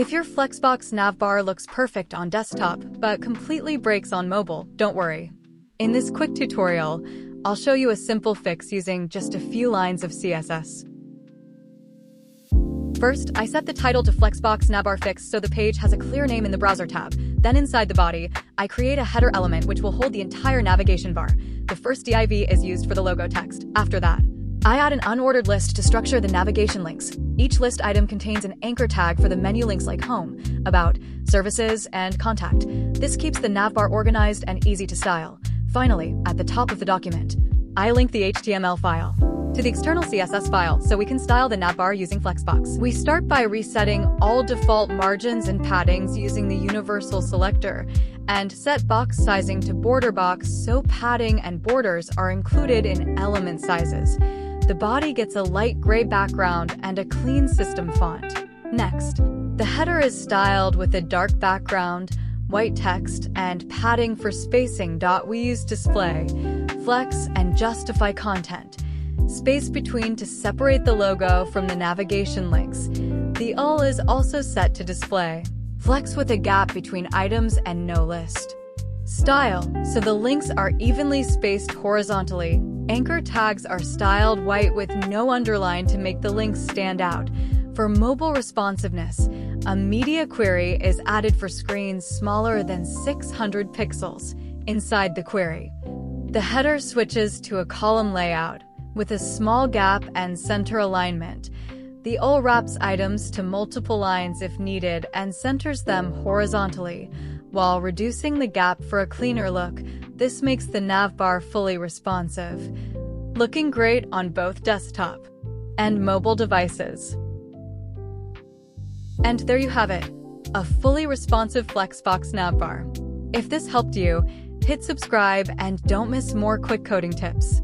If your Flexbox Navbar looks perfect on desktop but completely breaks on mobile, don't worry. In this quick tutorial, I'll show you a simple fix using just a few lines of CSS. First, I set the title to Flexbox Navbar Fix so the page has a clear name in the browser tab. Then inside the body, I create a header element which will hold the entire navigation bar. The first div is used for the logo text. After that, I add an unordered list to structure the navigation links. Each list item contains an anchor tag for the menu links like Home, About, Services, and Contact. This keeps the navbar organized and easy to style. Finally, at the top of the document, I link the HTML file to the external CSS file so we can style the navbar using Flexbox. We start by resetting all default margins and paddings using the universal selector and set box sizing to border box so padding and borders are included in element sizes. The body gets a light gray background and a clean system font. Next, the header is styled with a dark background, white text, and padding for spacing. We use display, flex, and justify content. Space between to separate the logo from the navigation links. The UL is also set to display. Flex with a gap between items and no list. Style, so the links are evenly spaced horizontally. Anchor tags are styled white with no underline to make the links stand out. For mobile responsiveness, a media query is added for screens smaller than 600 pixels inside the query. The header switches to a column layout with a small gap and center alignment. The UL wraps items to multiple lines if needed and centers them horizontally, while reducing the gap for a cleaner look. This makes the navbar fully responsive, looking great on both desktop and mobile devices. And there you have it, a fully responsive Flexbox navbar. If this helped you, hit subscribe and don't miss more quick coding tips.